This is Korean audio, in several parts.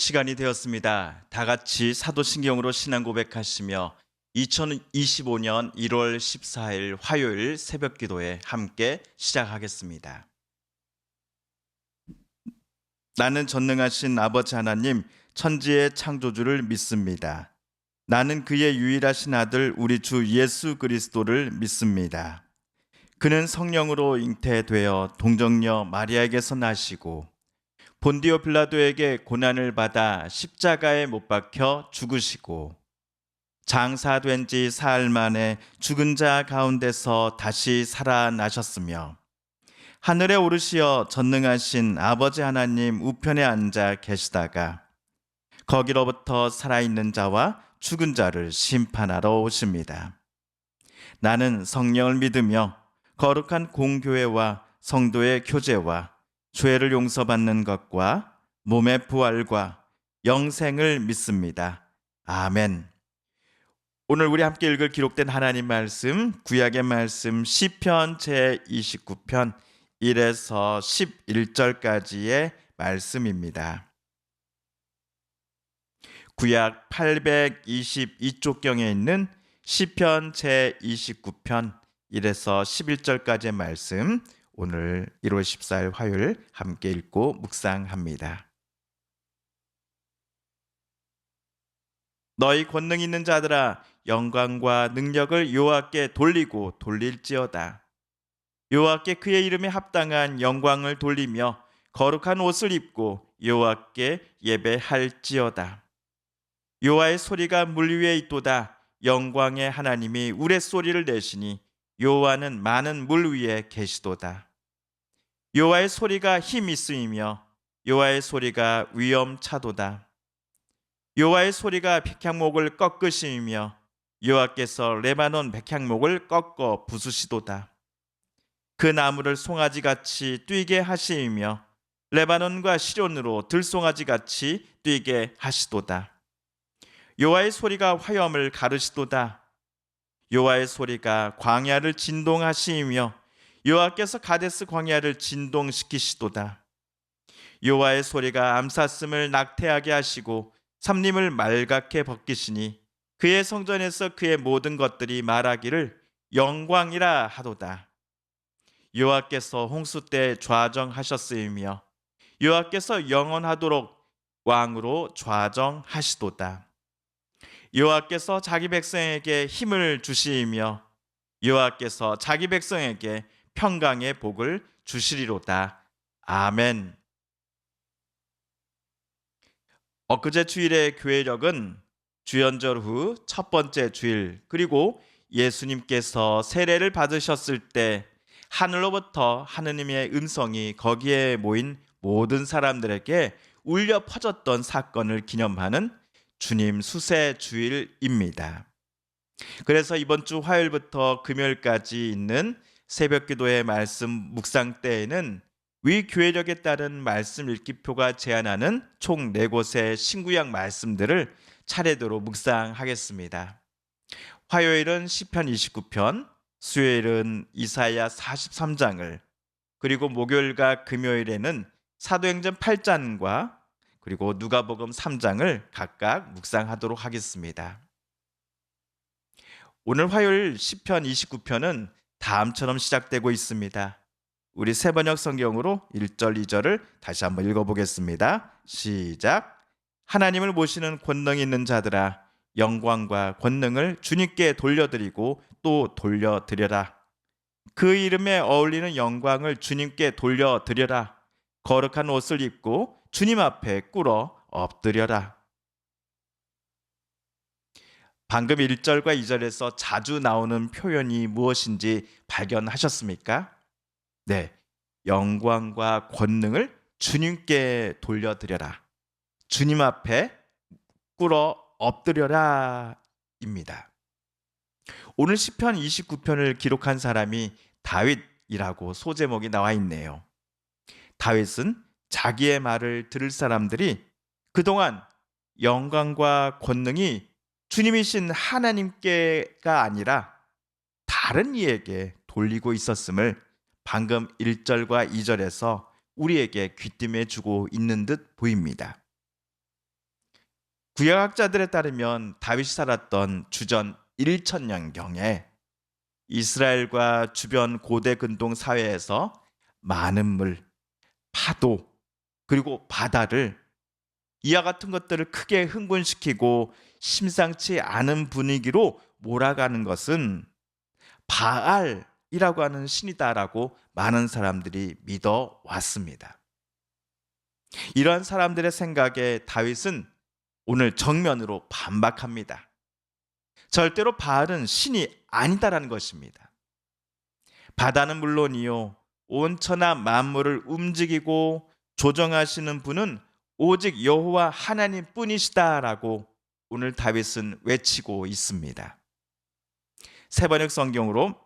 시간이 되었습니다. 다 같이 사도신경으로 신앙 고백하시며 2025년 1월 14일 화요일 새벽 기도에 함께 시작하겠습니다. 나는 전능하신 아버지 하나님, 천지의 창조주를 믿습니다. 나는 그의 유일하신 아들 우리 주 예수 그리스도를 믿습니다. 그는 성령으로 잉태되어 동정녀 마리아에게서 나시고 본디오 빌라도에게 고난을 받아 십자가에 못 박혀 죽으시고 장사된 지 사흘 만에 죽은 자 가운데서 다시 살아나셨으며 하늘에 오르시어 전능하신 아버지 하나님 우편에 앉아 계시다가 거기로부터 살아있는 자와 죽은 자를 심판하러 오십니다. 나는 성령을 믿으며 거룩한 공교회와 성도의 교제와 죄를 용서받는 것과 몸의 부활과 영생을 믿습니다. 아멘. 오늘 우리 함께 읽을 기록된 하나님 말씀, 구약의 말씀 시편 제29편 1에서 11절까지의 말씀입니다. 구약 822쪽경에 있는 시편 제29편 1에서 11절까지의 말씀, 오늘 1월 14일 화요일 함께 읽고 묵상합니다. 너희 권능 있는 자들아, 영광과 능력을 여호와께 돌리고 돌릴지어다. 여호와께 그의 이름에 합당한 영광을 돌리며 거룩한 옷을 입고 여호와께 예배할지어다. 여호와의 소리가 물 위에 있도다. 영광의 하나님이 우레소리를 내시니 여호와는 많은 물 위에 계시도다. 여호와의 소리가 힘 있으이며 여호와의 소리가 위엄차도다. 여호와의 소리가 백향목을 꺾으시며 여호와께서 레바논 백향목을 꺾어 부수시도다. 그 나무를 송아지같이 뛰게 하시며 레바논과 시론으로 들송아지같이 뛰게 하시도다. 여호와의 소리가 화염을 가르시도다. 여호와의 소리가 광야를 진동하시며 여호와께서 가데스 광야를 진동시키시도다. 여호와의 소리가 암사슴을 낙태하게 하시고 삼림을 말갛게 벗기시니 그의 성전에서 그의 모든 것들이 말하기를 영광이라 하도다. 여호와께서 홍수 때 좌정하셨으며 여호와께서 영원하도록 왕으로 좌정하시도다. 여호와께서 자기 백성에게 힘을 주시며 여호와께서 자기 백성에게 평강의 복을 주시리로다. 아멘. 엊그제 주일의 교회력은 주연절 후 첫 번째 주일, 그리고 예수님께서 세례를 받으셨을 때 하늘로부터 하느님의 음성이 거기에 모인 모든 사람들에게 울려 퍼졌던 사건을 기념하는 주님 수세 주일입니다. 그래서 이번 주 화요일부터 금요일까지 있는 새벽 기도의 말씀 묵상 때에는 위 교회력에 따른 말씀 읽기표가 제안하는 총 4곳의 신구약 말씀들을 차례대로 묵상하겠습니다. 화요일은 시편 29편, 수요일은 이사야 43장을, 그리고 목요일과 금요일에는 사도행전 8장과 그리고 누가복음 3장을 각각 묵상하도록 하겠습니다. 오늘 화요일 시편 29편은 다음처럼 시작되고 있습니다. 우리 새번역 성경으로 1절 2절을 다시 한번 읽어보겠습니다. 시작. 하나님을 모시는 권능 있는 자들아, 영광과 권능을 주님께 돌려드리고 또 돌려드려라. 그 이름에 어울리는 영광을 주님께 돌려드려라. 거룩한 옷을 입고 주님 앞에 꿇어 엎드려라. 방금 1절과 2절에서 자주 나오는 표현이 무엇인지 발견하셨습니까? 네, 영광과 권능을 주님께 돌려드려라. 주님 앞에 꿇어 엎드려라 입니다. 오늘 시편 29편을 기록한 사람이 다윗이라고 소제목이 나와 있네요. 다윗은 자기의 말을 들을 사람들이 그동안 영광과 권능이 주님이신 하나님께가 아니라 다른 이에게 돌리고 있었음을 방금 1절과 2절에서 우리에게 귀띔해 주고 있는 듯 보입니다. 구약학자들에 따르면 다윗이 살았던 주전 1000년경에 이스라엘과 주변 고대 근동 사회에서 많은 물, 파도, 그리고 바다를 이와 같은 것들을 크게 흥분시키고 심상치 않은 분위기로 몰아가는 것은 바알이라고 하는 신이다라고 많은 사람들이 믿어 왔습니다. 이러한 사람들의 생각에 다윗은 오늘 정면으로 반박합니다. 절대로 바알은 신이 아니다라는 것입니다. 바다는 물론이요, 온 천하 만물을 움직이고 조정하시는 분은 오직 여호와 하나님뿐이시다라고 오늘 다윗은 외치고 있습니다. 세번역 성경으로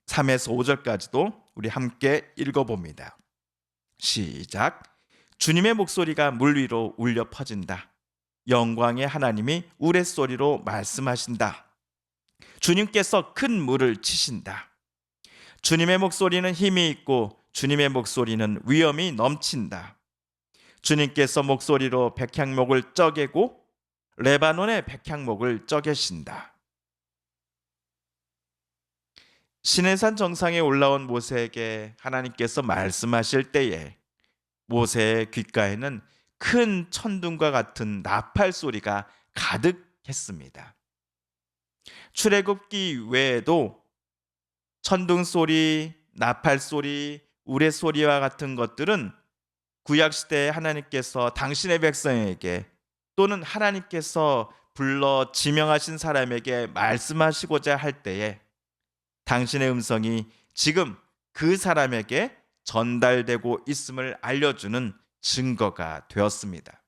3에서 5절까지도 우리 함께 읽어봅니다. 시작. 주님의 목소리가 물 위로 울려 퍼진다. 영광의 하나님이 우레소리로 말씀하신다. 주님께서 큰 물을 치신다. 주님의 목소리는 힘이 있고 주님의 목소리는 위엄이 넘친다. 주님께서 목소리로 백향목을 쪄개고 레바논의 백향목을 쪄개신다. 시내산 정상에 올라온 모세에게 하나님께서 말씀하실 때에 모세의 귓가에는 큰 천둥과 같은 나팔 소리가 가득했습니다. 출애굽기 외에도 천둥 소리, 나팔 소리, 우레 소리와 같은 것들은 구약 시대에 하나님께서 당신의 백성에게 또는 하나님께서 불러 지명하신 사람에게 말씀하시고자 할 때에 당신의 음성이 지금 그 사람에게 전달되고 있음을 알려주는 증거가 되었습니다.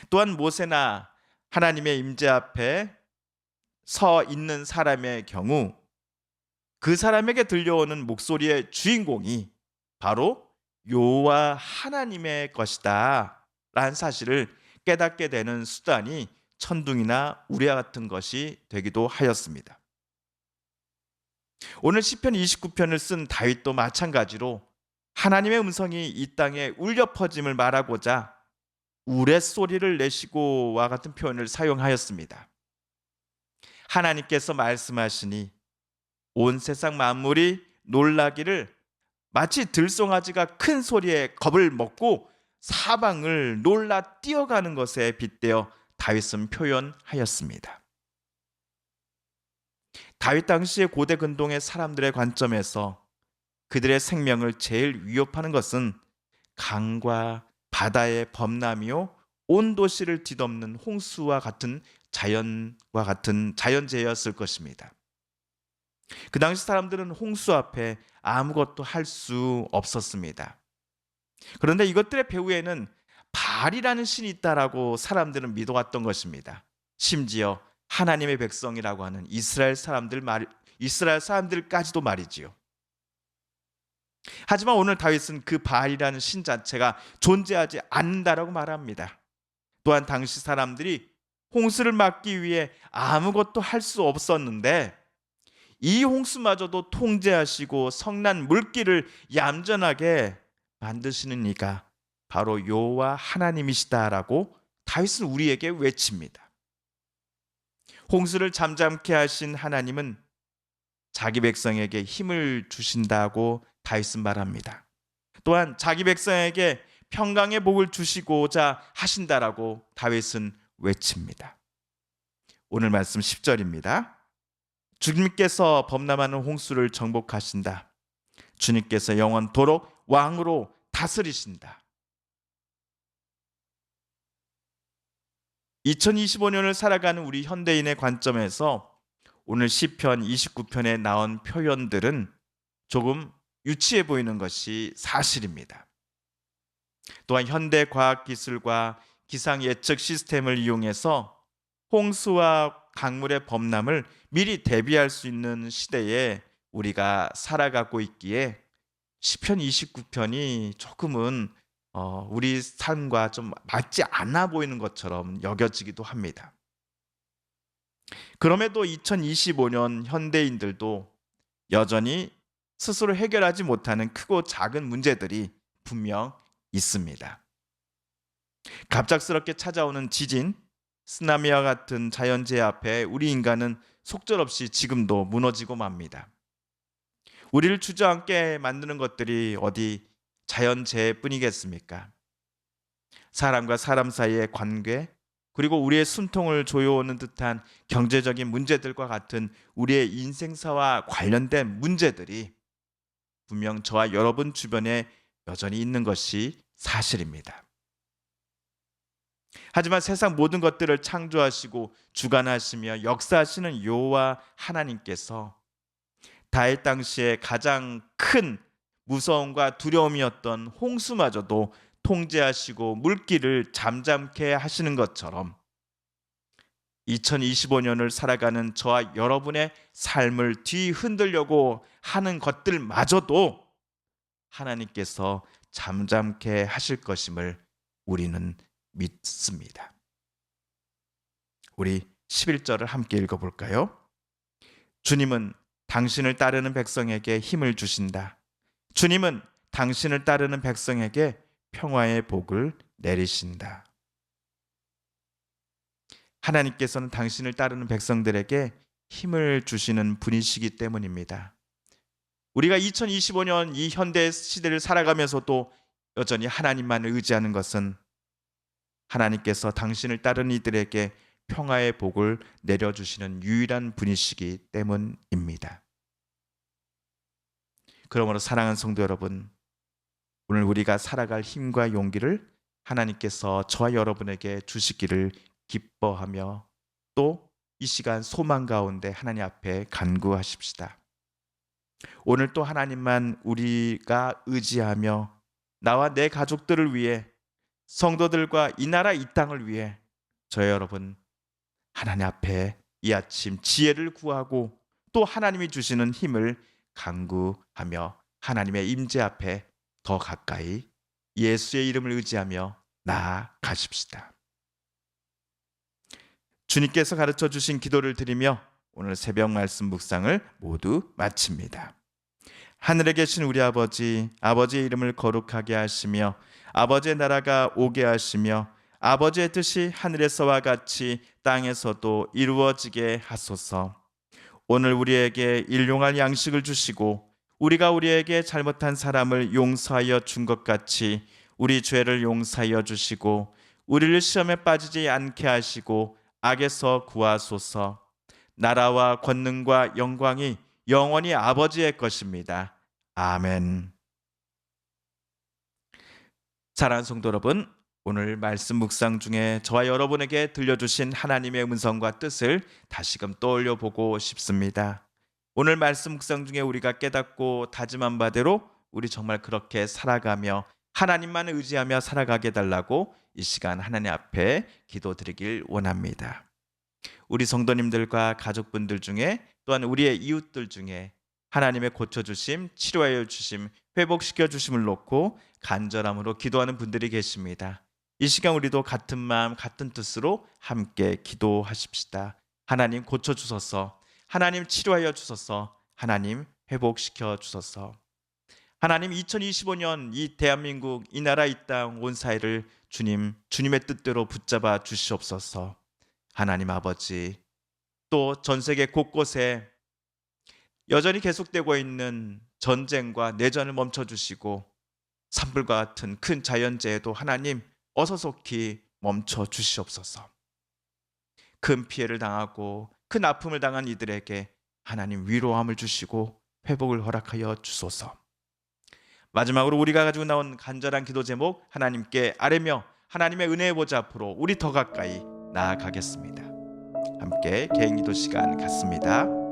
또한 모세나 하나님의 임재 앞에 서 있는 사람의 경우 그 사람에게 들려오는 목소리의 주인공이 바로 여호와 하나님의 것이다 라는 사실을 깨닫게 되는 수단이 천둥이나 우레와 같은 것이 되기도 하였습니다. 오늘 시편 29편을 쓴 다윗도 마찬가지로 하나님의 음성이 이 땅에 울려 퍼짐을 말하고자 우레소리를 내시고와 같은 표현을 사용하였습니다. 하나님께서 말씀하시니 온 세상 만물이 놀라기를 마치 들송아지가 큰 소리에 겁을 먹고 사방을 놀라 뛰어가는 것에 빗대어 다윗은 표현하였습니다. 다윗 당시의 고대 근동의 사람들의 관점에서 그들의 생명을 제일 위협하는 것은 강과 바다의 범람이요 온 도시를 뒤덮는 홍수와 같은 자연재해였을 것입니다. 그 당시 사람들은 홍수 앞에 아무것도 할 수 없었습니다. 그런데 이것들의 배후에는 바알이라는 신이 있다라고 사람들은 믿어왔던 것입니다. 심지어 하나님의 백성이라고 하는 이스라엘 사람들까지도 말이지요. 하지만 오늘 다윗은 그 바알이라는 신 자체가 존재하지 않는다라고 말합니다. 또한 당시 사람들이 홍수를 막기 위해 아무것도 할 수 없었는데 이 홍수마저도 통제하시고 성난 물길을 얌전하게 만드시는 이가 바로 여호와 하나님이시다라고 다윗은 우리에게 외칩니다. 홍수를 잠잠케 하신 하나님은 자기 백성에게 힘을 주신다고 다윗은 말합니다. 또한 자기 백성에게 평강의 복을 주시고자 하신다라고 다윗은 외칩니다. 오늘 말씀 10절입니다. 주님께서 범람하는 홍수를 정복하신다. 주님께서 영원토록 왕으로 다스리신다. 2025년을 살아가는 우리 현대인의 관점에서 오늘 시편 29편에 나온 표현들은 조금 유치해 보이는 것이 사실입니다. 또한 현대 과학 기술과 기상 예측 시스템을 이용해서 홍수와 강물의 범람을 미리 대비할 수 있는 시대에 우리가 살아가고 있기에 시편 29편이 조금은 우리 삶과 좀 맞지 않아 보이는 것처럼 여겨지기도 합니다. 그럼에도 2025년 현대인들도 여전히 스스로 해결하지 못하는 크고 작은 문제들이 분명 있습니다. 갑작스럽게 찾아오는 지진, 쓰나미와 같은 자연재해 앞에 우리 인간은 속절없이 지금도 무너지고 맙니다. 우리를 주저앉게 만드는 것들이 어디 자연재해뿐이겠습니까? 사람과 사람 사이의 관계, 그리고 우리의 숨통을 조여오는 듯한 경제적인 문제들과 같은 우리의 인생사와 관련된 문제들이 분명 저와 여러분 주변에 여전히 있는 것이 사실입니다. 하지만 세상 모든 것들을 창조하시고 주관하시며 역사하시는 여호와 하나님께서 다윗 당시에 가장 큰 무서움과 두려움이었던 홍수마저도 통제하시고 물길을 잠잠케 하시는 것처럼 2025년을 살아가는 저와 여러분의 삶을 뒤흔들려고 하는 것들마저도 하나님께서 잠잠케 하실 것임을 우리는 믿습니다. 우리 11절을 함께 읽어볼까요? 주님은 당신을 따르는 백성에게 힘을 주신다. 주님은 당신을 따르는 백성에게 평화의 복을 내리신다. 하나님께서는 당신을 따르는 백성들에게 힘을 주시는 분이시기 때문입니다. 우리가 2025년 이 현대 시대를 살아가면서도 여전히 하나님만을 의지하는 것은 하나님께서 당신을 따르는 이들에게 평화의 복을 내려주시는 유일한 분이시기 때문입니다. 그러므로 사랑하는 성도 여러분, 오늘 우리가 살아갈 힘과 용기를 하나님께서 저와 여러분에게 주시기를 기뻐하며 또 이 시간 소망 가운데 하나님 앞에 간구하십시다. 오늘 또 하나님만 우리가 의지하며 나와 내 가족들을 위해, 성도들과 이 나라 이 땅을 위해 저희 여러분 하나님 앞에 이 아침 지혜를 구하고 또 하나님이 주시는 힘을 간구하며 하나님의 임재 앞에 더 가까이 예수의 이름을 의지하며 나아가십시다. 주님께서 가르쳐 주신 기도를 드리며 오늘 새벽 말씀 묵상을 모두 마칩니다. 하늘에 계신 우리 아버지, 아버지의 이름을 거룩하게 하시며 아버지의 나라가 오게 하시며 아버지의 뜻이 하늘에서와 같이 땅에서도 이루어지게 하소서. 오늘 우리에게 일용할 양식을 주시고 우리가 우리에게 잘못한 사람을 용서하여 준 것 같이 우리 죄를 용서하여 주시고 우리를 시험에 빠지지 않게 하시고 악에서 구하소서. 나라와 권능과 영광이 영원히 아버지의 것입니다. 아멘. 사랑하는 성도 여러분, 오늘 말씀 묵상 중에 저와 여러분에게 들려주신 하나님의 음성과 뜻을 다시금 떠올려 보고 싶습니다. 오늘 말씀 묵상 중에 우리가 깨닫고 다짐한 바대로 우리 정말 그렇게 살아가며 하나님만 의지하며 살아가게 달라고 이 시간 하나님 앞에 기도드리길 원합니다. 우리 성도님들과 가족분들 중에 또한 우리의 이웃들 중에 하나님의 고쳐주심, 치료하여 주심, 회복시켜 주심을 놓고 간절함으로 기도하는 분들이 계십니다. 이 시간 우리도 같은 마음 같은 뜻으로 함께 기도하십시다. 하나님 고쳐주소서, 하나님 치료하여 주소서, 하나님 회복시켜 주소서. 하나님 2025년 이 대한민국 이 나라 이 땅 온 사회를 주님의 뜻대로 붙잡아 주시옵소서. 하나님 아버지, 또 전 세계 곳곳에 여전히 계속되고 있는 전쟁과 내전을 멈춰주시고 산불과 같은 큰 자연재해도 하나님 어서 속히 멈춰 주시옵소서. 큰 피해를 당하고 큰 아픔을 당한 이들에게 하나님 위로함을 주시고 회복을 허락하여 주소서. 마지막으로 우리가 가지고 나온 간절한 기도 제목 하나님께 아뢰며 하나님의 은혜의 보좌 앞으로 우리 더 가까이 나아가겠습니다. 함께 개인 기도 시간 갖습니다.